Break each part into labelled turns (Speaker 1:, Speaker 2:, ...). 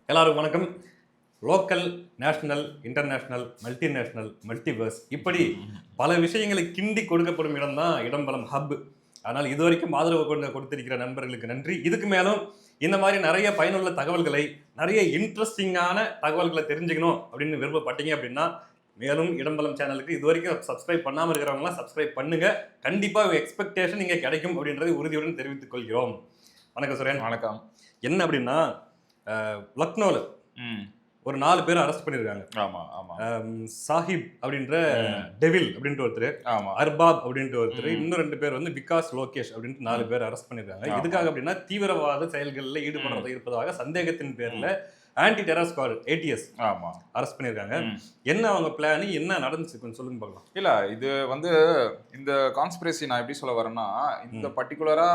Speaker 1: எல்லாருக்கும் வணக்கம். Local, national, international, multinational, multiverse இப்படி பல விஷயங்களை கிண்டி கொடுக்கப்படும் இடம் தான் இடம்பலம் ஹப். ஆனால் இதுவரைக்கும் ஆதரவு கொடுத்திருக்கிற நண்பர்களுக்கு நன்றி. இதுக்கு மேலும் இந்த மாதிரி நிறைய பயனுள்ள தகவல்களை, நிறைய இன்ட்ரெஸ்டிங்கான தகவல்களை தெரிஞ்சுக்கணும் அப்படின்னு விருப்பப்பட்டீங்க அப்படின்னா மேலும் இடம்பலம் சேனலுக்கு இது வரைக்கும் சப்ஸ்கிரைப் பண்ணாமல் இருக்கிறவங்களாம் சப்ஸ்கிரைப் பண்ணுங்க. கண்டிப்பாக எக்ஸ்பெக்டேஷன் இங்கே கிடைக்கும் அப்படின்றதை உறுதியுடன் தெரிவித்துக் கொள்கிறோம். வணக்கம் சுரேன்.
Speaker 2: வணக்கம்.
Speaker 1: என்ன அப்படின்னா லக்னோவில் ஒரு 4 பேர் அரெஸ்ட் பண்ணியிருக்காங்க.
Speaker 2: ஆமா ஆமா.
Speaker 1: சாஹிப் அப்படின்ற டெவில் அப்படின்ற ஒருத்தர், அர்பாப் அப்படின்ற ஒருத்தர், இன்னும் 2 பேர் வந்து விகாஸ் லோகேஷ் அப்படின்ட்டு 4 பேர் அரெஸ்ட் பண்ணியிருக்காங்க. இதுக்காக அப்படின்னா தீவிரவாத செயல்களில் ஈடுபடுறதா இருப்பதாக சந்தேகத்தின் பேர்ல anti terror squad ATS arrest பண்ணியிருக்காங்க. என்ன அவங்க பிளான், என்ன நடந்துச்சு கொஞ்சம் சொல்லுங்க பார்க்கலாம்.
Speaker 2: இல்ல, இது வந்து இந்த கான்ஸ்பிரசி நான் எப்படி சொல்ல வரேன்னா, இந்த பர்டிகுலரா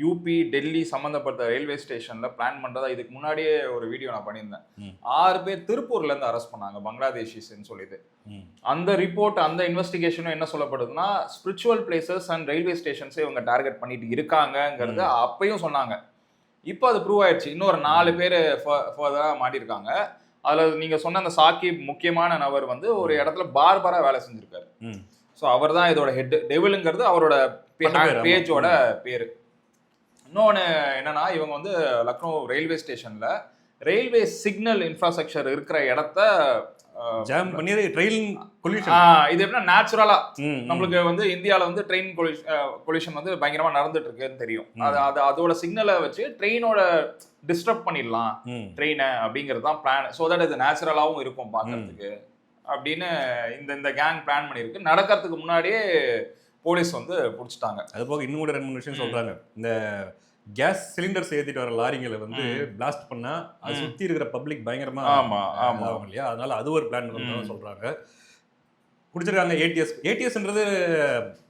Speaker 2: யூபி டெல்லி சம்பந்தப்பட்ட ரயில்வே ஸ்டேஷன்ல பிளான் பண்றதா இதுக்கு முன்னாடியே ஒரு வீடியோ நான் பண்ணியிருந்தேன். 6 பேர் திருப்பூர்ல இருந்து அரெஸ்ட் பண்ணாங்க, பங்களாதேஷிஸ்ன்னு சொல்லிட்டு. அந்த ரிப்போர்ட், அந்த இன்வெஸ்டிகேஷனும் என்ன சொல்லப்படுதுன்னா, ஸ்பிரிச்சுவல் பிளேசஸ் அண்ட் ரயில்வே ஸ்டேஷன்ஸை இவங்க டார்கெட் பண்ணிட்டு இருக்காங்கிறது அப்பயும் சொன்னாங்க. இப்போ அது ப்ரூவ் ஆயிடுச்சு. இன்னொரு 4 பேர் ஃபர்தரா மாட்டிருக்காங்க. அதுல நீங்க சொன்ன அந்த சாக்கிப் முக்கியமான நபர் வந்து ஒரு இடத்துல பார்பரா வேலை செஞ்சிருக்காரு. ஸோ அவர் தான் இதோட ஹெட். டெவிலுங்கிறது அவரோட பேஜோட பேரு. இன்னொன்று என்னன்னா, இவங்க வந்து லக்னோ ரயில்வே ஸ்டேஷன்ல ரயில்வே சிக்னல் இன்ஃப்ராஸ்ட்ரக்சர் இருக்கிற இடத்த
Speaker 1: ஜாம் பண்ணி ட்ரெயின் கொலிஷன்.
Speaker 2: இது எப்படின்னா நேச்சுரலா நம்மளுக்கு வந்து இந்தியாவில் வந்து ட்ரெயின் கொலிஷன் வந்து பயங்கரமா நடந்துட்டு இருக்குன்னு தெரியும். அதோட சிக்னலை வச்சு ட்ரெயினோட டிஸ்டர்ப் பண்ணிடலாம் ட்ரெயினை அப்படிங்கிறது தான் பிளான். ஸோ தட் இது நேச்சுரலாகவும் இருக்கும் பார்க்கறதுக்கு அப்படின்னு இந்த கேங் பிளான் பண்ணியிருக்கு. நடக்கிறதுக்கு முன்னாடியே போலீஸ் வந்து பிடிச்சிட்டாங்க.
Speaker 1: அது போக இன்னும் கூட 2-3 விஷயம் சொல்றாங்க. இந்த கேஸ் சிலிண்டர்ஸ் ஏற்றிட்டு வர லாரிங்களை வந்து பிளாஸ்ட் பண்ணா அது சுற்றி இருக்கிற பப்ளிக் பயங்கரமா ஆகும் இல்லையா, அதனால அது ஒரு பிளான் பண்ணதான் சொல்றாங்க. பிடிச்சிருக்காங்க. ஏடிஎஸ்ன்றது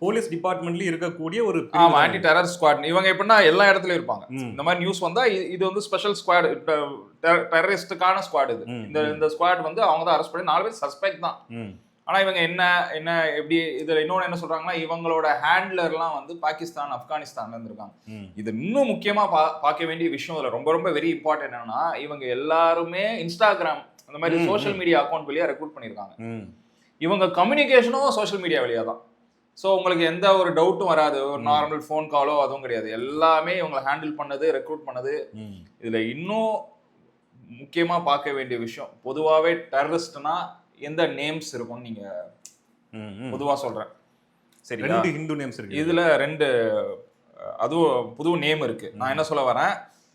Speaker 1: போலீஸ் டிபார்ட்மெண்ட்லயும் இருக்கக்கூடிய ஒரு
Speaker 2: ஆன்டி டெரர் ஸ்குவாட். இவங்க எப்படின்னா எல்லா இடத்துலயும் இருப்பாங்க. இந்த மாதிரி நியூஸ் வந்தா இது வந்து ஸ்பெஷல் ஸ்குவாட், டெரரிஸ்டுக்கான ஸ்குவாட். இந்த ஸ்குவாட் வந்து அவங்க தான் அரெஸ்ட் பண்ணி 4 பேர் சஸ்பெக்ட் தான். ஆனா இவங்க என்ன எப்படி இதுல இன்னொன்னு என்ன சொல்றாங்கன்னா, இவங்களோட ஹேண்ட்லர்லாம் வந்து பாகிஸ்தான், ஆப்கானிஸ்தான்ல இருந்து இருக்காங்க. இது இன்னும் முக்கியமா பார்க்க வேண்டிய விஷயம், இதுல ரொம்ப ரொம்ப வெரி இம்பார்ட்டன்ட் என்னன்னா, இவங்க எல்லாருமே இன்ஸ்டாகிராம் அந்த மாதிரி சோஷியல் மீடியா அக்கௌண்ட் வழியா ரெக்ரூட் பண்ணிருக்காங்க. இவங்க கம்யூனிகேஷனும் சோஷியல் மீடியா வழியா தான். ஸோ உங்களுக்கு எந்த ஒரு டவுட்டும் வராது. ஒரு நார்மல் ஃபோன் காலோ அதுவும் கிடையாது. எல்லாமே இவங்களை ஹேண்டில் பண்ணது, ரெக்ரூட் பண்ணது. இதுல இன்னும் முக்கியமா பார்க்க வேண்டிய விஷயம், பொதுவாகவே டெரரிஸ்ட்னா எந்த நேம்ஸ் இருக்கும் நீங்க பொதுவா சொல்றேன். சரி,
Speaker 1: 2 ஹிந்து நேம்ஸ் இருக்கு.
Speaker 2: இதுல 2 அதுவும் புது நேம் இருக்கு. நான் என்ன சொல்ல வரேன்,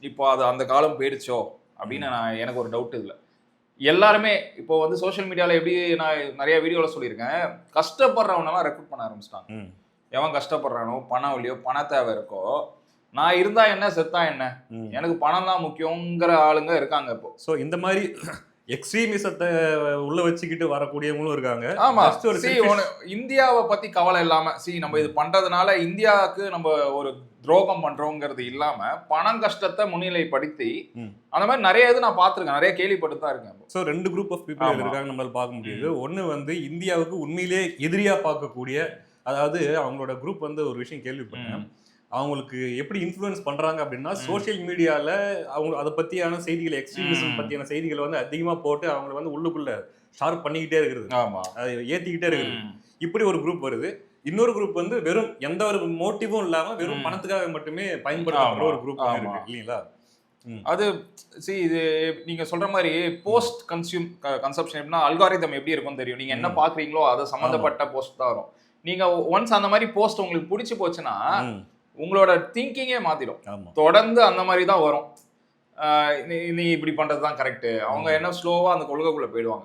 Speaker 2: இப்போ அது அந்த காலம் போயிடுச்சோ அப்படின்னு எனக்கு ஒரு டவுட். இதுல எல்லாருமே இப்போ வந்து சோஷியல் மீடியால எப்படி நான் நிறைய வீடியோல சொல்லியிருக்கேன், கஷ்டப்படுறவனெல்லாம் ரெக்ரூட் பண்ண ஆரம்பிச்சிட்டாங்க. எவன் கஷ்டப்படுறானோ, பணம் இல்லையோ, பண தேவை இருக்கோ, நான் இருந்தா என்ன செத்தா என்ன, எனக்கு பணம் தான் முக்கியங்கிற ஆளுங்க இருக்காங்க இப்போ.
Speaker 1: ஸோ இந்த மாதிரி எக்ஸ்ட்ரீமிசத்தை உள்ள வச்சுக்கிட்டு வரக்கூடியவங்களும் இருக்காங்க.
Speaker 2: ஆமா, இந்தியாவை பத்தி கவலை இல்லாம நம்ம இது பண்றதுனால இந்தியாவுக்கு நம்ம ஒரு துரோகம் பண்றோங்கிறது இல்லாம பணம் கஷ்டத்தை முன்னிலைப்படுத்தி அந்த மாதிரி நிறைய இது நான் பார்த்திருக்கேன், நிறைய கேள்விப்பட்டு தான் இருக்கேன்.
Speaker 1: ஸோ 2 குரூப் ஆஃப் பீப்புள் இருக்காங்க நம்மளால பார்க்க முடியுது. ஒன்று வந்து இந்தியாவுக்கு உண்மையிலேயே எதிரியா பார்க்கக்கூடிய, அதாவது அவங்களோட குரூப் வந்து ஒரு விஷயம் கேள்விப்பட்டேன், அவங்களுக்கு எப்படி இன்ஃப்ளூயன்ஸ் பண்றாங்க அப்படின்னா, சோசியல் மீடியால அவங்க அதை பத்தியான செய்திகளை, எக்ஸ்ட்ரீமிசம் பத்தியான செய்திகளை வந்து அதிகமா போட்டு அவங்களை வந்து உள்ளுக்குள்ள ஷார்ப் பண்ணிக்கிட்டே இருக்கிறது, அதை ஏத்திக்கிட்டே இருக்குது. இப்படி ஒரு குரூப் வருது. இன்னொரு குரூப் வந்து வெறும் எந்த ஒரு மோட்டிவும் இல்லாம வெறும் பணத்துக்காக மட்டுமே பயன்படுத்துற ஒரு குரூப் இருக்கு இல்லீங்களா?
Speaker 2: அது இது நீங்க சொல்ற மாதிரி போஸ்ட் கன்சப்ஷன் எப்படின்னா, அல்காரிதம் எப்படி இருக்கும்னு தெரியும். நீங்க என்ன பாக்குறீங்களோ அது சம்பந்தப்பட்ட போஸ்ட் தான் வரும். நீங்க ஒன்ஸ் அந்த மாதிரி போஸ்ட் உங்களுக்கு பிடிச்சி போச்சுன்னா உங்களோட திங்கிங்கே மாத்திடும். தொடர்ந்து அந்த மாதிரி தான் வரும். நீ இப்படி பண்றதுதான் கரெக்ட். அவங்க என்ன ஸ்லோவா அந்த கொள்கைக்குள்ள போயிடுவாங்க.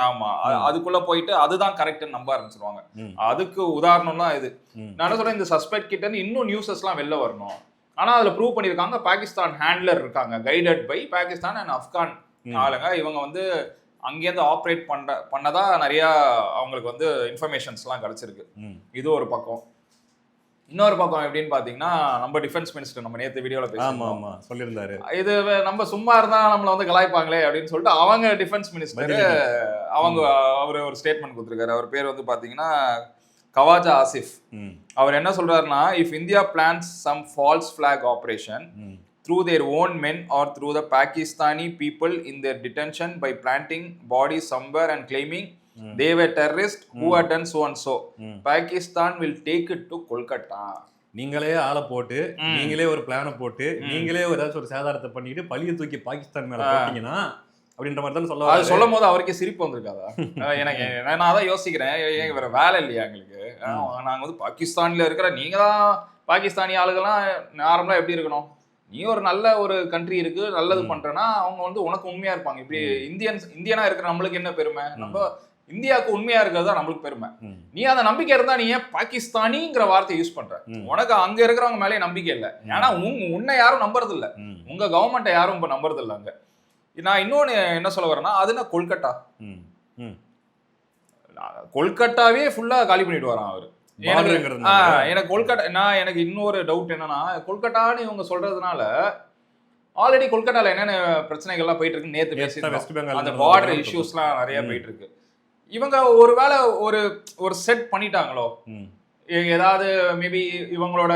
Speaker 2: ஆமா, அதுக்குள்ள போயிட்டு அதுதான் கரெக்ட் நம்ப ஆரம்பிச்சிருவாங்க. அதுக்கு உதாரணம் தான் இது. நான் என்ன சொல்றேன், இந்த சஸ்பெக்ட் கிட்ட இருந்து இன்னும் நியூஸஸ் எல்லாம் வெளில வரணும். ஆனா அதுல ப்ரூவ் பண்ணிருக்காங்க, பாகிஸ்தான் ஹேண்ட்லர் இருக்காங்க, guided by Pakistan and Afghan ஆளுங்க. இவங்க வந்து அங்கேருந்து ஆப்ரேட் பண்ணதா நிறைய அவங்களுக்கு வந்து இன்ஃபர்மேஷன்ஸ் எல்லாம் கிடைச்சிருக்கு. இது ஒரு பக்கம். இன்னொரு பக்கம் எப்படின்னு பாத்தீங்கன்னா, நம்ம டிஃபென்ஸ் மினிஸ்டர் நம்ம நேற்று வீடியோல
Speaker 1: சொல்லியிருந்தாரு,
Speaker 2: இது நம்ம சும்மா இருந்தா நம்மள வந்து கலாய்ப்பாங்களே அப்படின்னு சொல்லிட்டு அவங்க டிஃபென்ஸ் மினிஸ்டர் அவர் ஒரு ஸ்டேட்மெண்ட் கொடுத்துருக்காரு. அவர் பேர் வந்து பாத்தீங்கன்னா கவாஜா ஆசிஃப். அவர் என்ன சொல்றாருன்னா, if India plans some false flag operation through their own men or through the Pakistani people in their detention by planting bodies somewhere and claiming they were terrorists who had done so and so. Pakistan will take it to Kolkata.
Speaker 1: நீங்களே ஆளை போட்டு நீங்களே ஒரு பிளானை போட்டு நீங்களே ஏதாச்சும் ஒரு சேதாரத்தை பண்ணிட்டு பழிய தூக்கி பாகிஸ்தான் மேல போட்டீங்கன்னா அப்படின்ற மாதிரி தான் சொல்ல.
Speaker 2: அது சொல்லும் போது அவருக்கே சிரிப்பு வந்திருக்காதா? எனக்கு நான் அதான் யோசிக்கிறேன், வேற வேலை இல்லையா எங்களுக்கு? நாங்க வந்து பாகிஸ்தான்ல இருக்கிற நீங்க தான் பாகிஸ்தானி ஆளுகள்லாம் நார்மலா எப்படி இருக்கணும்? நீ ஒரு நல்ல ஒரு கண்ட்ரி இருக்கு நல்லது பண்றேன்னா அவங்க வந்து உனக்கு உண்மையா இருப்பாங்க. இப்படி இந்தியனா இருக்கிற நம்மளுக்கு என்ன பெருமை? நம்ம இந்தியாவுக்கு உண்மையா இருக்கிறது தான் நம்மளுக்கு பெருமை. நீ அந்த நம்பிக்கை இருந்தா நீ ஏன் பாகிஸ்தானிங்கிற வார்த்தை யூஸ் பண்ற? உனக்கு அங்க இருக்கிறவங்க மேலே நம்பிக்கை இல்லை. ஏன்னா உன்னை யாரும் நம்புறது இல்ல, உங்க கவர்மெண்ட்டை யாரும் இப்ப நம்புறது இல்லை. அங்க நான் இன்னொன்னு என்ன சொல்ல வரேன்னா, அதுனா கொல்கட்டா. கொல்கட்டாவே ஃபுல்லா காலி பண்ணிட்டு வரான் அவரு. எனக்கு கொல்கட்டா எனக்கு இன்னொரு டவுட் என்னன்னா, கொல்கட்டான்னு இவங்க சொல்றதுனால ஆல்ரெடி கொல்கட்டால என்னென்ன பிரச்சனைகள்லாம் போயிட்டு இருக்கு நேத்து பேசிட்டு, அந்த பார்டர் இஷ்யூஸ்லாம் நிறைய போயிட்டு இருக்கு. இவங்க ஒருவேளை ஒரு செட் பண்ணிட்டாங்களோ, ஏதாவது மேபி இவங்களோட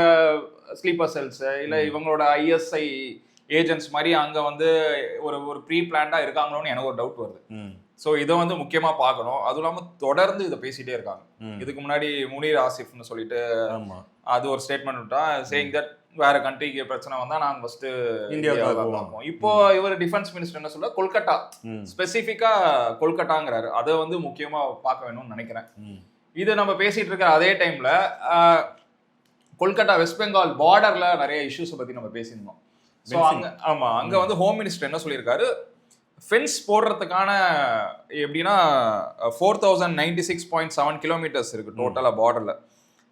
Speaker 2: ஸ்லீப்பர் செல்ஸ் இல்ல இவங்களோட ISI ஏஜென்ட்ஸ் மாதிரி அங்க வந்து ஒரு ப்ரீ பிளான்டா இருக்காங்களோன்னு எனக்கு ஒரு டவுட் வருது. ஸோ இதை வந்து முக்கியமா பார்க்கணும். அதுவும் இல்லாம தொடர்ந்து இதை பேசிட்டே இருக்காங்க. இதுக்கு முன்னாடி முனீர் ஆசிஃப்னு சொல்லிட்டு அது ஒரு ஸ்டேட்மெண்ட் விட்டா சேயிங் தட் வேற கண்ட்ரிக்கு பிரச்சனை வந்தா நாங்க ஃபர்ஸ்ட் இந்தியாவுக்கு பார்ப்போம். இப்போ இவர் டிஃபென்ஸ் மினிஸ்டர் என்ன சொல்ல, கொல்கட்டா ஸ்பெசிஃபிக்கா கொல்கட்டாங்கிறாரு. அதை வந்து முக்கியமா பார்க்க வேணும்னு நினைக்கிறேன். இது நம்ம பேசிட்டு இருக்கிற அதே டைம்ல கொல்கட்டா வெஸ்ட் பெங்கால் பார்டர்ல நிறைய இஷ்யூஸ் பத்தி நம்ம பேசியிருந்தோம். ஸோ அங்க வந்து ஹோம் மினிஸ்டர் என்ன சொல்லியிருக்காரு, ஃபென்ஸ் போடுறதுக்கான எப்படின்னா 4096.7 கிலோமீட்டர்ஸ் இருக்கு டோட்டலா பார்டர்ல.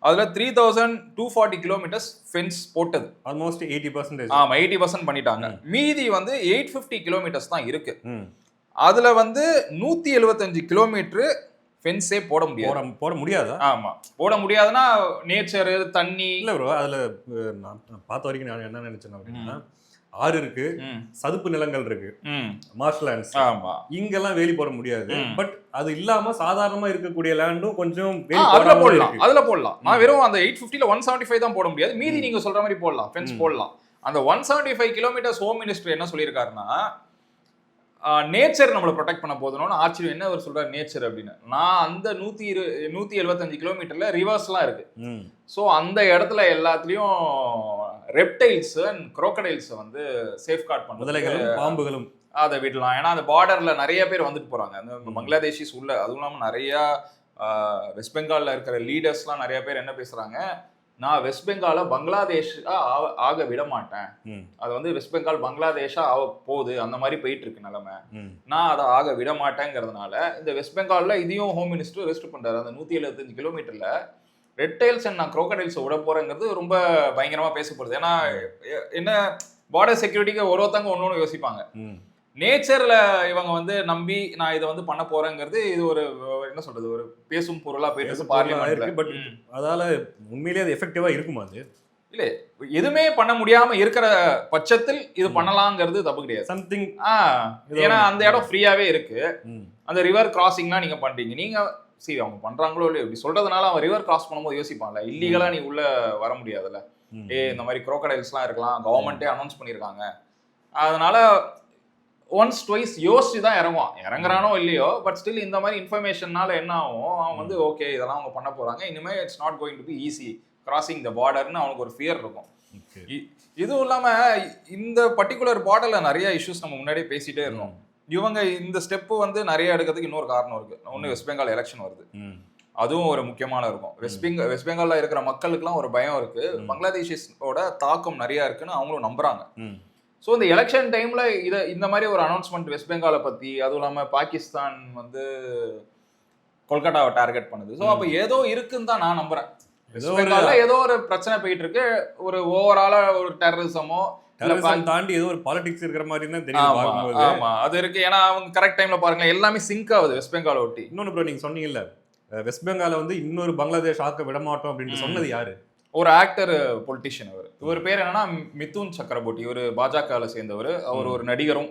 Speaker 2: அதுல 3240 கிலோமீட்டர்ஸ் ஃபென்ஸ் போட்டது,
Speaker 1: ஆல்மோஸ்ட் 80%.
Speaker 2: ஆமா 80% பண்ணிட்டாங்க. மீதி வந்து 850 கிலோமீட்டர்ஸ் தான் இருக்கு. அதுல வந்து 175 கிலோமீட்டர் ஃபென்ஸே போட முடியாது. ஆமா போட முடியாதுன்னா நேச்சர் தண்ணி
Speaker 1: இல்ல ப்ரோ. அதுல நான் பார்த்த வரைக்கும் நான் என்ன நினைச்சேன் அப்படின்னா, ஆறு இருக்கு, சதுப்பு நிலங்கள் இருக்கு, மார்ஷ்லாண்ட்ஸ்.
Speaker 2: ஆமா
Speaker 1: இங்கெல்லாம் வேலி போட முடியாது. பட் அது இல்லாம சாதாரணமா இருக்கக்கூடிய லேண்டும் கொஞ்சம்
Speaker 2: அதுல போடலாம். நான் வெறும் அந்த 850ல 175 தான் போட முடியாது. மீதி நீங்க சொல்ற மாதிரி போடலாம், ஃபென்ஸ் போடலாம். அந்த 175 கிலோமீட்டர்ஸ் ஹோம் மினிஸ்டர் என்ன சொல்லியிருக்காருன்னா, நேச்சர் நம்மளை ப்ரொடெக்ட் பண்ண போதுன்னு. ஆச்சரியம் என்ன அவர் சொல்றாரு நேச்சர் அப்படின்னு. நான் அந்த 175 கிலோமீட்டர்ல ரிவர்ஸ்லாம் இருக்கு. ஸோ அந்த இடத்துல எல்லாத்துலயும் ரெப்டைல்ஸ் அண்ட் குரோக்கடைல்ஸ் வந்து சேஃப்கார்ட் பண்ண,
Speaker 1: முதலைகளும் பாம்புகளும்
Speaker 2: அதை விடலாம். ஏன்னா அந்த பார்டர்ல நிறைய பேர் வந்துட்டு போறாங்க, அந்த பங்களாதேஷிஸ் உள்ள. அதுவும் இல்லாமல் நிறைய வெஸ்ட் பெங்கால்ல இருக்கிற லீடர்ஸ்லாம் நிறைய பேர் என்ன பேசுறாங்க, நான் வெஸ்ட் பெங்கால பங்களாதேஷா ஆக விட மாட்டேன், அது வந்து வெஸ்ட் பெங்கால் பங்களாதேஷா ஆக போகுது, அந்த மாதிரி போயிட்டு இருக்கு நிலைமை, நான் அதை ஆக விட மாட்டேங்கிறதுனால இந்த வெஸ்ட் பெங்கால்ல இதையும் ஹோம் மினிஸ்டர் ரெஸ்ட் பண்றாரு. அந்த 175 கிலோமீட்டர்ல ரெட்டைல்ஸ் அண்ட் நான் குரோக்கடைல்ஸ் விட போறேங்கிறது ரொம்ப பயங்கரமா பேசப்படுது. ஏன்னா என்ன பார்டர் செக்யூரிட்டிக்கு ஒருத்தவங்க ஒன்னொன்னு யோசிப்பாங்க. நேச்சர்ல இவங்க வந்து நம்பி நான் இதை வந்து பண்ண போறேங்கிறது இது ஒரு என்ன சொல்றது, ஒரு பேசும் பொருளா போயிட்டு பார்லிமெண்ட்ல.
Speaker 1: பட் அதால உண்மையிலேயே அது எஃபெக்டிவா இருக்குமா? அது
Speaker 2: இல்ல, எதுவுமே பண்ண முடியாம இருக்கிற பட்சத்தில் இது பண்ணலாங்கிறது தப்பு கிடையாது.
Speaker 1: சம்திங்
Speaker 2: ஏன்னா அந்த இடம் ஃப்ரீயாவே இருக்கு. அந்த ரிவர் கிராசிங்லாம் நீங்க பண்றீங்க, நீங்க சரி அவங்க பண்றாங்களோ இல்லையோ இப்படி சொல்றதுனால அவன் ரிவர் கிராஸ் பண்ணும்போது யோசிப்பான்ல, இல்லீகலா நீ உள்ள வர முடியாதுல்ல. இந்த மாதிரி குரோக்கடைல்ஸ்லாம் இருக்கலாம், கவர்மெண்ட்டே அனௌன்ஸ் பண்ணியிருக்காங்க. அதனால ஒன்ஸ் ட்வைஸ் யோசிச்சு தான் இறங்குறானோ இல்லையோ, பட் ஸ்டில் இந்த மாதிரி இன்ஃபர்மேஷன்னால என்ன ஆகும், அவன் வந்து ஓகே இதெல்லாம் அவங்க பண்ண போறாங்க, இனிமே it's not going to be easy crossing the பார்டர்னு அவனுக்கு ஒரு ஃபியர் இருக்கும். இதுவும் இல்லாம இந்த பர்டிகுலர் பார்டர்ல நிறைய இஷ்யூஸ் நம்ம முன்னாடியே பேசிட்டே இருந்தோம். இவங்க இந்த ஸ்டெப்பு வந்து நிறைய எடுக்கிறதுக்கு இன்னொரு காரணம் இருக்கு. ஒன்று வெஸ்ட் பெங்கால் எலெக்ஷன் வருது, அதுவும் ஒரு முக்கியமான இருக்கும். வெஸ்ட் பெங்கால்ல இருக்கிற மக்களுக்குலாம் ஒரு பயம் இருக்கு, பங்களாதேஷோட தாக்கம் நிறைய இருக்குன்னு அவங்களும் நம்புறாங்க. ஸோ இந்த எலெக்ஷன் டைம்ல இந்த மாதிரி ஒரு அனௌன்ஸ்மெண்ட் வெஸ்ட் பெங்காலை பத்தி, அதுவும் இல்லாமல் பாகிஸ்தான் வந்து கொல்கட்டாவை டார்கெட் பண்ணுது. ஸோ அப்போ ஏதோ இருக்குன்னு தான் நான் நம்புறேன். ஏதோ ஒரு பிரச்சனை போயிட்டு இருக்கு, ஒரு ஓவராலா ஒரு டெரரிசமோ
Speaker 1: தாண்டி ஏதோ ஒரு பாலிடிக்ஸ் இருக்கிற மாதிரி தான் தெரியும்.
Speaker 2: ஆமா அது இருக்கு. ஏன்னா அவங்க கரெக்ட் டைம்ல பாருங்க எல்லாமே சிங்க் ஆகுது வெஸ்ட் பெங்கால் ஒட்டி.
Speaker 1: இன்னொன்னு ப்ரோ, நீங்க சொன்னீங்கல்ல வெஸ்ட் பெங்கால வந்து இன்னொரு பங்களாதேஷ் ஆக்க விட மாட்டோம் அப்படின்னு சொன்னது யாரு?
Speaker 2: ஒரு ஆக்டர் பொலிட்டிஷியன். இவர் பேர் என்னன்னா மிதுன் சக்கரவர்த்தி. இவர் பாஜகவில் சேர்ந்தவர். அவர் ஒரு நடிகரும்.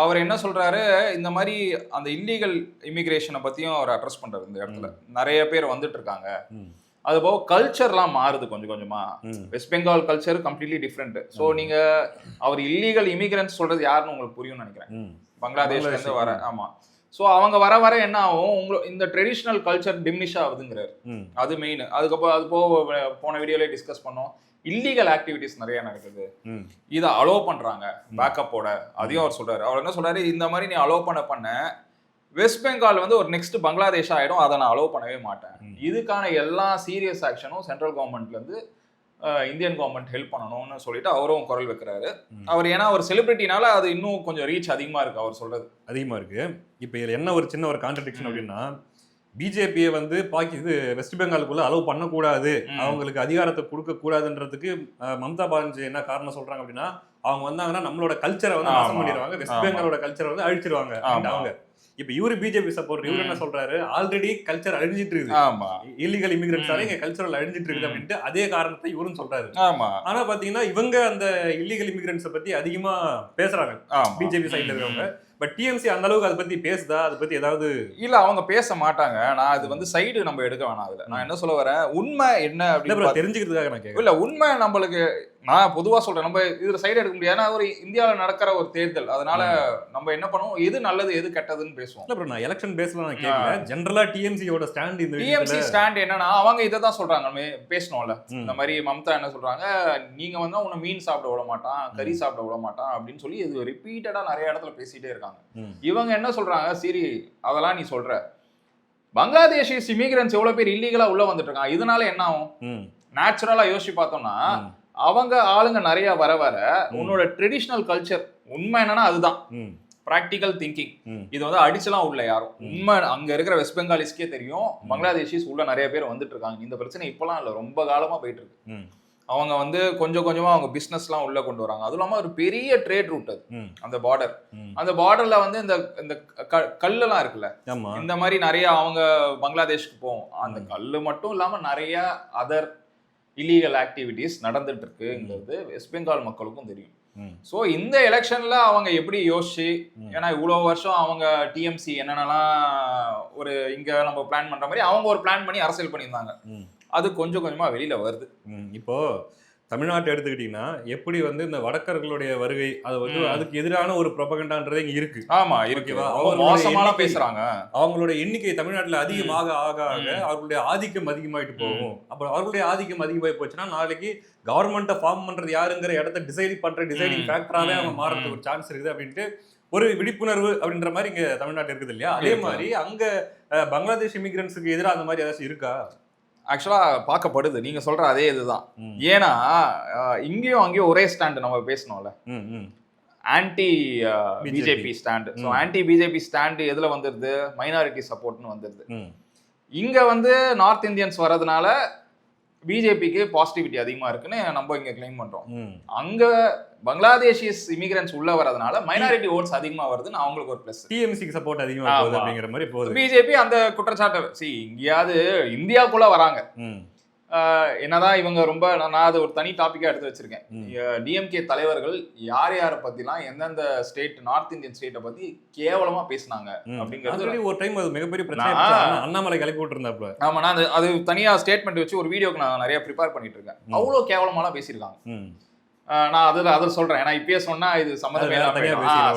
Speaker 2: அவர் என்ன சொல்றாரு, இந்த மாதிரி அந்த இல்லீகல் இமிகிரேஷனை பத்தியும் அவர் அட்ரஸ் பண்றாரு. இந்த இடத்துல நிறைய பேர் வந்துட்டு இருக்காங்க, அது போக கல்ச்சர்லாம் மாறுது கொஞ்சம் கொஞ்சமா.
Speaker 1: ம்.
Speaker 2: West Bengal culture completely different. So நீங்க அவர் இல்லீகல் இமிகிரன்ஸ் சொல்றது யாருன்னு உங்களுக்கு புரியும்னு நினைக்கிறேன்.
Speaker 1: ம்.
Speaker 2: பங்களாதேஷ்ல இருந்து வர, ஆமா. ஸோ அவங்க வர வர என்ன ஆகும், இந்த ட்ரெடிஷ்னல் கல்ச்சர் டிமினிஷ் ஆகுதுங்கிறாரு.
Speaker 1: ம்.
Speaker 2: அது மெயின். அதுக்கப்புறம் அது போக போன வீடியோலயே டிஸ்கஸ் பண்ணோம், இல்லீகல் ஆக்டிவிட்டிஸ் நிறைய நடக்குது.
Speaker 1: ம்.
Speaker 2: இதை அலோவ் பண்றாங்க பேக்கப்போட. அதையும் அவர் சொல்றாரு. அவர் என்ன சொல்றாரு, இந்த மாதிரி நீ அலோவ் பண்ண வெஸ்ட் பெங்கால் வந்து ஒரு நெக்ஸ்ட் பங்களாதேஷ் ஆயிடும், அதை நான் அலோவ் பண்ணவே மாட்டேன். இதுக்கான எல்லா சீரியஸ் ஆக்ஷனும் சென்ட்ரல் கவர்மெண்ட்ல இருந்து இந்தியன் கவர்மெண்ட் ஹெல்ப் பண்ணணும்னு சொல்லிட்டு அவரும் குரல் வைக்கிறாரு. அவர் ஏன்னா ஒரு செலிபிரிட்டினால அது இன்னும் கொஞ்சம் ரீச் அதிகமா இருக்கு அவர் சொல்றது.
Speaker 1: அதிகமா இருக்கு. இப்போ இதுல என்ன ஒரு சின்ன ஒரு கான்ட்ரடிக்ஷன் அப்படின்னா, பிஜேபியை வந்து இது வெஸ்ட் பெங்காலுக்குள்ள அலோவ் பண்ணக்கூடாது, அவங்களுக்கு அதிகாரத்தை கொடுக்க கூடாதுன்றதுக்கு மம்தா பானர்ஜி என்ன காரணம் சொல்றாங்க அப்படின்னா, அவங்க வந்தாங்கன்னா நம்மளோட கல்ச்சரை வந்து நாசம் பண்ணிடுவாங்க, வெஸ்ட் பெங்காலோட கல்ச்சரை வந்து அழிச்சிருவாங்க அவங்க. இப்ப இவரு பிஜேபி சப்போர்ட், இவரு என்ன சொல்றாரு, ஆல்ரெடி கல்ச்சர் அழிஞ்சிட்டு இருக்குது, இல்லீகல் இமிகிரன்ட்ஸால இங்க கல்ச்சரல் அழிஞ்சிட்டு இருக்குது அப்படின்ட்டு அதே காரணத்தை இவரும் சொல்றாரு. ஆனா பாத்தீங்கன்னா இவங்க அந்த இல்லீகல் இமிகிரன்ட்ஸை பத்தி அதிகமா பேசுறாங்க பிஜேபி சைட்ல இருக்கவங்க. பட் டிஎம்சி அந்த அளவுக்கு அதை பத்தி பேசுதா, அதை பத்தி ஏதாவது?
Speaker 2: இல்ல, அவங்க பேச மாட்டாங்க. நான் அது வந்து சைடு நம்ம எடுக்க வேணாம். அதுல நான் என்ன சொல்ல வரேன், உண்மை என்ன அப்படின்னு
Speaker 1: தெரிஞ்சுக்கிறதுக்காக நான் கேட்கல.
Speaker 2: இல்ல, உண்மை நம்மளுக்கு நான் பொதுவா சொல்றேன், நம்ம இதுல சைடு எடுக்க முடியாது. ஒரு இந்தியாவில நடக்கிற ஒரு தேர்தல், அதனால நம்ம என்ன பண்ணுவோம், எது நல்லது எது கெட்டதுன்னு பேசுவோம்.
Speaker 1: இல்ல ப்ரோ, நான் எலெக்ஷன் பேசல, நான் கேட்கல. ஜெனரலா டிஎம்சியோட ஸ்டாண்ட், இந்த
Speaker 2: டிஎம்சி ஸ்டாண்ட் என்னன்னா, அவங்க இதை தான் சொல்றாங்க. நம்ம பேசணும்ல, இந்த மாதிரி மம்தா என்ன சொல்றாங்க, நீங்க வந்து உன்னை மீன் சாப்பிட விட மாட்டான், கறி சாப்பிட விட மாட்டான் அப்படின்னு சொல்லி இது ரிப்பீட்டடா நிறைய இடத்துல பேசிட்டே இருக்காங்க. இவங்க என்ன சொல்றாங்க, சரி அதெல்லாம் நீ சொல்ற, பங்களாதேஷிஸ் இமிகிரன்ஸ் எவ்வளவு பேர் இல்லீகலா உள்ள வந்துட்டு இருக்காங்க, இதனால என்ன ஆகும்? நேச்சுரலா யோசிச்சு பார்த்தோம்னா, அவங்க ஆளுங்க நிறைய வர வர உன்னோட ட்ரெடிஷனல் கல்ச்சர், உண்மை என்னன்னா அதுதான் பிராக்டிகல் திங்கிங். இது வந்து அடிச்சலாம் உள்ள யாரும், உண்மை அங்க இருக்கிற வெஸ்ட் பெங்காலிஸ்க்கே தெரியும், பங்களாதேஷிஸ் உள்ள நிறைய பேர் வந்துட்டு இருக்காங்க. இந்த பிரச்சனை இப்பெல்லாம் இல்ல, ரொம்ப காலமா போயிட்டு இருக்கு. அவங்க வந்து கொஞ்சம் கொஞ்சமா அவங்க பிசினஸ்லாம் உள்ள கொண்டு வராங்க. அதுவும் இல்லாம ஒரு பெரிய ட்ரேட் ரூட் அது, அந்த பார்டர். அந்த பார்டர்ல வந்து இந்த கல்லெல்லாம் இருக்குல்ல, இந்த மாதிரி நிறைய அவங்க பங்களாதேஷ்க்கு போகும். அந்த கல்லு மட்டும் இல்லாம நிறைய அதர் இல்லீகல் ஆக்டிவிட்டிஸ் நடந்துட்டு இருக்குங்கிறது வெஸ்ட் பெங்கால் மக்களுக்கும் தெரியும். ஸோ இந்த எலெக்ஷன்ல அவங்க எப்படி யோசிச்சு, ஏன்னா இவ்வளவு வருஷம் அவங்க டிஎம்சி என்னென்னலாம் ஒரு இங்க நம்ம பிளான் பண்ற மாதிரி அவங்க ஒரு பிளான் பண்ணி அரசியல் பண்ணியிருந்தாங்க. அது கொஞ்சம் கொஞ்சமா வெளியில வருது.
Speaker 1: இப்போ தமிழ்நாட்டை எடுத்துக்கிட்டீங்கன்னா எப்படி வந்து இந்த வடக்கர்களுடைய வருகை, அது வந்து அதுக்கு எதிரான ஒரு ப்ரொபகண்டான்றது இங்க இருக்கு.
Speaker 2: ஆமா, இருக்குவா, மோசமா பேசுறாங்க.
Speaker 1: அவங்களோட எண்ணிக்கை தமிழ்நாட்டுல அதிகமாக ஆக ஆக அவர்களுடைய ஆதிக்கம் அதிகமாயிட்டு போகும். அப்புறம் அவர்களுடைய ஆதிக்கம் அதிகமாகி போச்சுன்னா நாளைக்கு கவர்மெண்ட்டை ஃபார்ம் பண்றது யாருங்கிற இடத்த டிசைடிங் ஃபேக்டராவே அவங்க மாறதுக்கு ஒரு சான்ஸ் இருக்குது அப்படின்ட்டு ஒரு விழிப்புணர்வு அப்படின்ற மாதிரி இங்க தமிழ்நாட்டில் இருக்குது இல்லையா? அதே மாதிரி அங்க பங்களாதேஷ் இமிகிரன்ஸுக்கு எதிராக அந்த மாதிரி ஏதாச்சும் இருக்கா?
Speaker 2: ஆக்சுவலா பார்க்கப்படுது, நீங்க சொல்ற அதே இதுதான். ஏன்னா இங்கேயும் அங்கேயும் ஒரே ஸ்டாண்ட் நம்ம பேசணும்ல, anti BJP stand. So anti BJP stand எதுல வந்துருது, மைனாரிட்டி சப்போர்ட்னு வந்துருது. இங்க வந்து நார்த் இந்தியன்ஸ் வர்றதுனால பிஜேபிக்கு பாசிட்டிவிட்டி அதிகமா இருக்குன்னு நம்ம இங்க கிளைம் பண்றோம். அங்க பங்களாதேஷிஸ் இமிகிரன்ஸ் உள்ள வரதுனால மைனாரிட்டி ஓட்ஸ் அதிகமா வருதுன்னு அவங்களுக்கு ஒரு பிளஸ்.
Speaker 1: டிஎம்சிக்கு சப்போர்ட் அதிகமா போகுது அப்படிங்கிற மாதிரி போகுது.
Speaker 2: பிஜேபி அந்த குற்றச்சாட்டு இங்கேயாவது இந்தியாவுக்குள்ள வராங்க. என்னதான் இவங்க ரொம்ப, நான் அது ஒரு தனி டாபிக்கா எடுத்து வச்சிருக்கேன். டிஎம்கே தலைவர்கள் யார் யாரை பத்திலாம் எந்தெந்த ஸ்டேட், நார்த் இந்தியன் ஸ்டேட்டை பத்தி கேவலமா பேசினாங்க அப்படிங்கிறது
Speaker 1: ஒரு டைம் அது மிகப்பெரிய பிரச்சனை. அண்ணாமலை கிளப்பி விட்டுருந்தாப்ல.
Speaker 2: ஆமா, நான் அது தனியா ஸ்டேட்மெண்ட் வச்சு ஒரு வீடியோக்கு நான் நிறைய ப்ரிப்பேர் பண்ணிட்டு இருக்கேன். அவ்வளவு கேவலமாலாம் பேசியிருக்காங்க. நான் அதில் சொல்றேன், ஏன்னா இப்பயே சொன்னா இது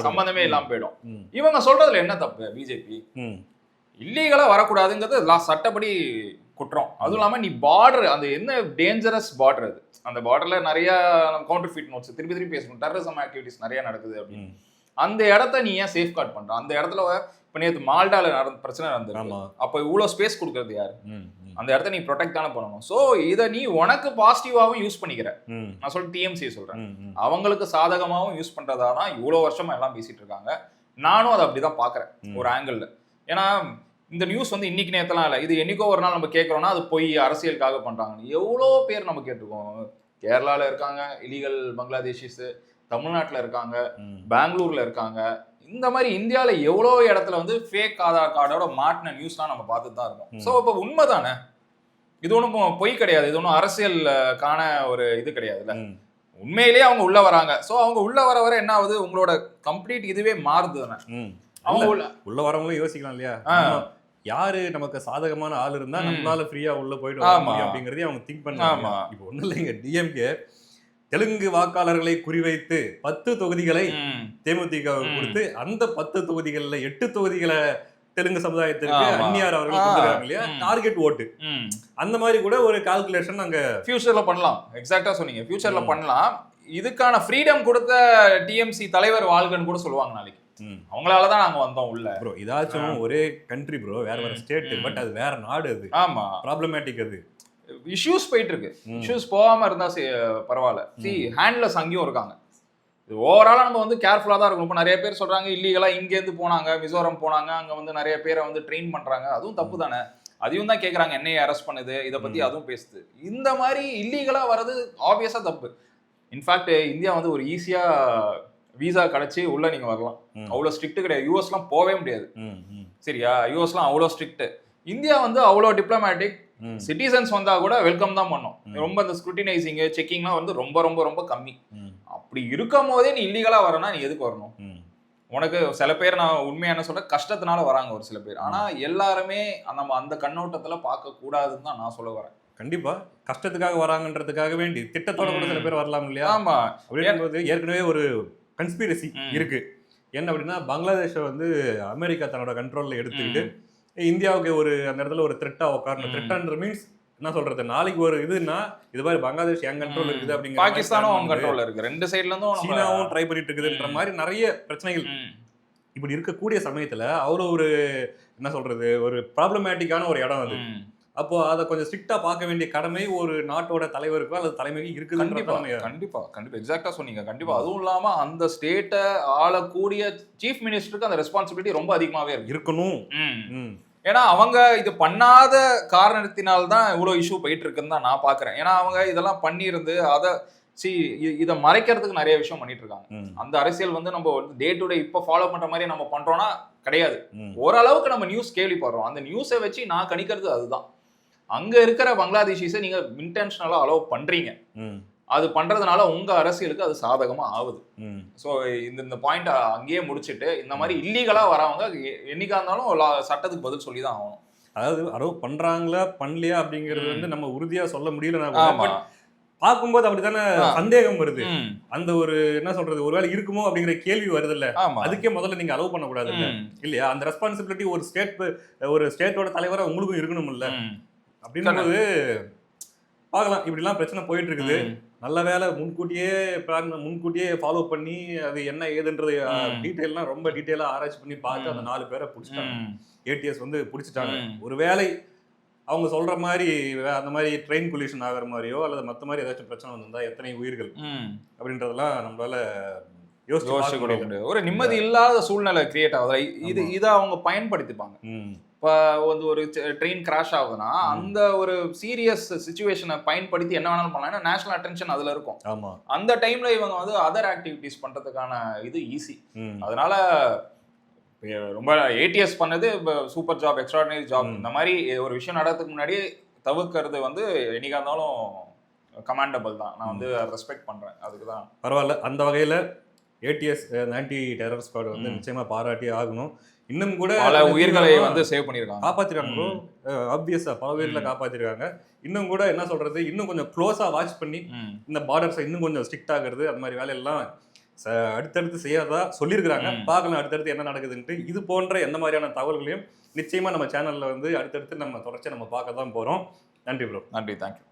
Speaker 2: சம்பந்தமே இல்லாம போயிடும். இவங்க சொல்றதுல என்ன தப்பு? பிஜேபி இல்லீகலா வரக்கூடாதுங்கிறது சட்டப்படி குற்றம். அதுவும் இல்லாம நீ பார்டர், அந்த என்ன டேஞ்சரஸ் பார்டர் அது, அந்த பார்டர்ல நிறைய கவுண்டர்ஃபிட் நோட்ஸ் திருப்பி பேசணும், டெரரிசம் ஆக்டிவிட்டிஸ் நிறைய நடக்குது அப்படின்னு. அந்த இடத்த நீ ஏன் சேஃப் கார்ட் பண்ற? அந்த இடத்துல இப்ப நேற்று மால்டால பிரச்சனை நடந்தது, அப்ப இவ்வளவு ஸ்பேஸ் கொடுக்கறது யாரு? அந்த இடத்த நீ ப்ரொடெக்ட் தானே பண்ணணும். சோ இதை நீ உனக்கு பாசிட்டிவாவும் யூஸ் பண்ணிக்கிற. நான் சொல்ல டிஎம்சி சொல்றேன், அவங்களுக்கு சாதகமாவும் யூஸ் பண்றதாதான் இவ்வளவு வருஷமா எல்லாம் பேசிட்டு இருக்காங்க. நானும் அதை அப்படிதான் பாக்குறேன் ஒரு ஆங்கிள். ஏன்னா இந்த நியூஸ் வந்து இன்னைக்கு நேரத்தெல்லாம் இல்லை, இது என்னைக்கோ ஒரு நாள் நம்ம கேட்கறோம்னா அது போய் அரசியலுக்காக பண்றாங்க. எவ்வளோ பேர் நம்ம கேட்டிருக்கோம். கேரளால இருக்காங்க இல்லீகல் பங்களாதேஷிஸ், தமிழ்நாட்டில் இருக்காங்க, பெங்களூர்ல இருக்காங்க. இந்த மாதிரி இந்தியாவில் எவ்வளோ இடத்துல வந்து ஃபேக் ஆதார் கார்டோட மாட்டின நியூஸ்லாம் நம்ம பார்த்துட்டு தான் இருக்கோம். ஸோ இப்போ உண்மை தானே, இது ஒன்றும் பொய் கிடையாது, இது ஒன்றும் அரசியலுக்கான ஒரு இது கிடையாதுல்ல. உண்மையிலேயே அவங்க உள்ள வராங்க. ஸோ அவங்க உள்ள வர வர என்ன ஆகுது, உங்களோட கம்ப்ளீட் இதுவே மாறுது தானே. அவங்க
Speaker 1: உள்ள வரவங்களும் யோசிக்கலாம் இல்லையா? யாரு நமக்கு சாதகமான ஆள் இருந்தா நம்மளால ஃப்ரீயா உள்ள போயிட்டு வர
Speaker 2: ஆமா.
Speaker 1: முடியும் அப்படிங்கறதையும் அவங்க திங்க் பண்ணாங்க.
Speaker 2: ஆமா.
Speaker 1: இப்போ ஒண்ணும் இல்லைங்க, டிஎம்கே தெலுங்கு வாக்காளர்களை குறிவைத்து 10 தொகுதிகளை தேமுதிக கொடுத்து அந்த 10 தொகுதிகள்ல 8 தொகுதிகளை தெலுங்கு சமுதாயத்திற்கு
Speaker 2: ஆமா.
Speaker 1: அந்நியார் அவர்கள் கொடுத்துருக்காங்க இல்லையா, டார்கெட் ஓட்டு. அந்த மாதிரி கூட ஒரு கால்குலேஷன் அங்க
Speaker 2: ஃபியூச்சர்ல பண்ணலாம். எக்ஸாக்ட்டா சொன்னீங்க. ஃபியூச்சர்ல பண்ணலாம். இதுக்கான ஃப்ரீடம் கொடுத்த டிஎம்சி தலைவர் வாழ்கன்னு கூட சொல்லுவாங்க நாளைக்கு. அவங்களால தான் நாங்க வந்தோம் உள்ள.
Speaker 1: ப்ரோ இதாச்சும் ஒரே கண்ட்ரி ப்ரோ, வேற வேற ஸ்டேட், பட் அது வேற நாடு. அது
Speaker 2: ஆமா,
Speaker 1: ப்ராப்ளமேட்டிக். அது
Speaker 2: இஷ்யூஸ் போயிட்டு இருக்கு. இஷ்யூஸ் போகாம இருந்தா பரவாயில்ல. ஹேண்ட்லெஸ் அங்கேயும் இருக்காங்க. இது ஓவராலா நம்ம வந்து கேர்ஃபுல்லா தான் இருக்கும். இப்போ நிறைய பேர் சொல்றாங்க இல்லீகலா இங்கேருந்து போனாங்க, மிசோரம் போனாங்க, அங்க வந்து நிறைய பேரை வந்து ட்ரெயின் பண்றாங்க. அதுவும் தப்பு தானே. அதையும் தான் கேட்குறாங்க, என்னைய அரெஸ்ட் பண்ணுது, இதை பத்தி அதுவும் பேசுது. இந்த மாதிரி இல்லீகலா வர்றது ஆப்வியஸா தப்பு. இன்ஃபேக்ட் இந்தியா வந்து ஒரு ஈஸியா விசா கிடைச்சி உள்ள நீங்க வரலாம். அவ்வளவு ஸ்ட்ரிக்ட் கிடையாது. யூஎஸ்லாம் போவே முடியாது. சரியா, யூஎஸ்லாம் அவ்வளோ ஸ்ட்ரிக்ட். இந்தியா வந்து அவ்வளோ டிப்ளமேட்டிக். சிட்டிசன்ஸ் வந்தா கூட வெல்கம் தான் பண்ணோம். ரொம்ப இந்த ஸ்க்ரூட்டினைசிங் செக்கிங்லாம் வந்து ரொம்ப ரொம்ப ரொம்ப கம்மி. அப்படி இருக்கும் போதே நீ இல்லீகலா வரனா நீ எதுக்கு வரணும்? உனக்கு சில பேர், நான் உண்மையா என்ன சொல்றேன், கஷ்டத்தினால வராங்க ஒரு சில பேர். ஆனா எல்லாருமே நம்ம அந்த கண்ணோட்டத்துல பார்க்க கூடாதுன்னு தான் நான் சொல்ல வரேன்.
Speaker 1: கண்டிப்பா கஷ்டத்துக்காக வராங்கன்றதுக்காக வேண்டி திட்டத்தோட கூட சில பேர் வரலாம் இல்லையா?
Speaker 2: ஆமா.
Speaker 1: அப்படிங்கும்போது ஏற்கனவே ஒரு கன்ஸ்பிரசி இருக்கு. என்ன அப்படின்னா, பங்களாதேஷை வந்து அமெரிக்கா தன்னோட கண்ட்ரோல்ல எடுத்துக்கிட்டு இந்தியாவுக்கு ஒரு அந்த இடத்துல ஒரு த்ரெட்டா உட்காரணும். த்ரெட்டான்ற மீன்ஸ் என்ன சொல்றது, நாளைக்கு ஒரு இதுன்னா இது மாதிரி பங்களாதேஷ் என் கண்ட்ரோல் இருக்குது அப்படிங்கிற,
Speaker 2: பாகிஸ்தானும் அவங்க கண்ட்ரோல்ல இருக்கு, ரெண்டு சைடுல இருந்தும்
Speaker 1: சீனாவும் ட்ரை பண்ணிட்டு இருக்குதுன்ற மாதிரி நிறைய பிரச்சனைகள் இப்படி இருக்கக்கூடிய சமயத்துல அவ்வளோ ஒரு என்ன சொல்றது, ஒரு ப்ராப்ளமேட்டிக்கான ஒரு இடம் அது. அப்போ அதை கொஞ்சம் ஸ்ட்ரிக்டா பார்க்க வேண்டிய கடமை ஒரு நாட்டோட தலைவருக்கோ அல்லது தலைமைக்கு இருக்குது.
Speaker 2: கண்டிப்பா கண்டிப்பா கண்டிப்பா எக்ஸாக்டா சொன்னீங்க. கண்டிப்பா. அதுவும் இல்லாம அந்த ஸ்டேட்டை ஆளக்கூடிய சீஃப் மினிஸ்டருக்கு அந்த ரெஸ்பான்சிபிலிட்டி ரொம்ப அதிகமாவே இருக்கணும். ஏன்னா அவங்க இது பண்ணாத காரணத்தினால்தான் இவ்வளவு இஷ்யூ போயிட்டு இருக்குன்னு தான் நான் பாக்குறேன். ஏன்னா அவங்க இதெல்லாம் பண்ணியிருந்து அதை இதை மறைக்கிறதுக்கு நிறைய விஷயம் பண்ணிட்டு இருக்காங்க. அந்த அரசியல் வந்து நம்ம டே டு டே இப்ப ஃபாலோ பண்ற மாதிரி நம்ம பண்றோம்னா கிடையாது. ஓரளவுக்கு நம்ம நியூஸ் கேள்விப்படுறோம். அந்த நியூஸை வச்சு நான் கணிக்கிறது அதுதான். அங்க இருக்கிற பங்களாதேஷிஸை நீங்க இன்டென்ஷனலா அலோவ் பண்றீங்க. அது பண்றதுனால உங்க அரசியலுக்கு அது சாதகமா ஆகுது. சோ இந்த பாயிண்ட் அங்கேயே முடிச்சிட்டு, இந்த மாதிரி இல்லீகலா வரவங்க என்னைக்கா இருந்தாலும் சட்டத்துக்கு பதில் சொல்லி தான் ஆகணும்.
Speaker 1: அதாவது அலோவ் பண்றாங்களா பண்ணலையா அப்படிங்கிறது வந்து நம்ம உறுதியா சொல்ல முடியல. பார்க்கும்போது அப்படித்தானே சந்தேகம் வருது. அந்த ஒரு என்ன சொல்றது, ஒருவேளை இருக்குமோ அப்படிங்கிற கேள்வி வருது இல்ல. அதுக்கே முதல்ல நீங்க அலோவ் பண்ணக்கூடாது இல்லையா? அந்த ரெஸ்பான்சிபிலிட்டி ஒரு ஸ்டேட்டோட தலைவரா உங்களுக்கும் இருக்கணும் இல்ல. அப்படின்னும்போது பார்க்கலாம், இப்படிலாம் பிரச்சனை போயிட்டு இருக்குது. நல்ல வேலை முன்கூட்டியே ஃபாலோ பண்ணி அது என்ன ஏதுன்றது டீட்டெயிலாம் ரொம்ப டீட்டெயிலா ஆராய்ச்சி பண்ணி பார்த்து அந்த 4 பேரை பிடிச்சிட்டாங்க. ஏடிஎஸ் வந்து பிடிச்சிட்டாங்க. ஒரு வேலை அவங்க சொல்ற மாதிரி அந்த மாதிரி ட்ரெயின் கொலிஷன் ஆகிற மாதிரியோ அல்லது மற்ற மாதிரி ஏதாச்சும் பிரச்சனை வந்திருந்தா எத்தனை உயிர்கள் அப்படின்றதெல்லாம் நம்மளால யோசிச்சு கூட முடியாது.
Speaker 2: ஒரு நிம்மதி இல்லாத சூழ்நிலை கிரியேட் ஆகுது. இதை அவங்க பயன்படுத்திப்பாங்க. இப்போ வந்து ஒரு ட்ரெயின் கிராஷ் ஆகுதுன்னா அந்த ஒரு சீரியஸ் சிச்சுவேஷனை பயன்படுத்தி என்ன வேணாலும் பண்ணலாம். ஏன்னா நேஷனல் அட்டென்ஷன் அதுல இருக்கும். அந்த டைம்ல இவங்க வந்து அதர் ஆக்டிவிட்டிஸ் பண்றதுக்கான இது ஈஸி. அதனால ரொம்ப ஏடிஎஸ் பண்ணது சூப்பர் ஜாப், எக்ஸ்ட்ராடினரி ஜாப். இந்த மாதிரி ஒரு விஷயம் நடக்கிறதுக்கு முன்னாடி தவிர்க்கிறது வந்து என்னைக்கா இருந்தாலும் கமாண்டபிள் தான். நான் வந்து ரெஸ்பெக்ட் பண்றேன். அதுக்கு தான்
Speaker 1: பரவாயில்ல. அந்த வகையில ஏடிஎஸ் ஆன்டி டெரர் ஸ்குவாட் வந்து நிச்சயமா பாராட்டி ஆகணும். இன்னும் கூட
Speaker 2: பல உயிர்களை வந்து சேவ் பண்ணிருக்காங்க,
Speaker 1: காப்பாத்திருக்காங்க. ஆப்வியஸா பல உயிர்களை காப்பாத்திருக்காங்க. இன்னும் கூட என்ன சொல்றது, இன்னும் கொஞ்சம் க்ளோஸா வாட்ச் பண்ணி இந்த பார்டர்ஸை இன்னும் கொஞ்சம் ஸ்ட்ரிக்ட் ஆகுறது, அந்த மாதிரி வேலையெல்லாம் அடுத்தடுத்து செய்யாதா சொல்லியிருக்கிறாங்க. பார்க்கலாம் அடுத்தடுத்து என்ன நடக்குதுன்ட்டு. இது போன்ற எந்த மாதிரியான தகவல்களையும் நிச்சயமா நம்ம சேனல்ல வந்து அடுத்தடுத்து நம்ம தொடர்ச்சியா நம்ம பார்க்க தான் போறோம். நன்றி ப்ரோ.
Speaker 2: நன்றி, தேங்க்யூ.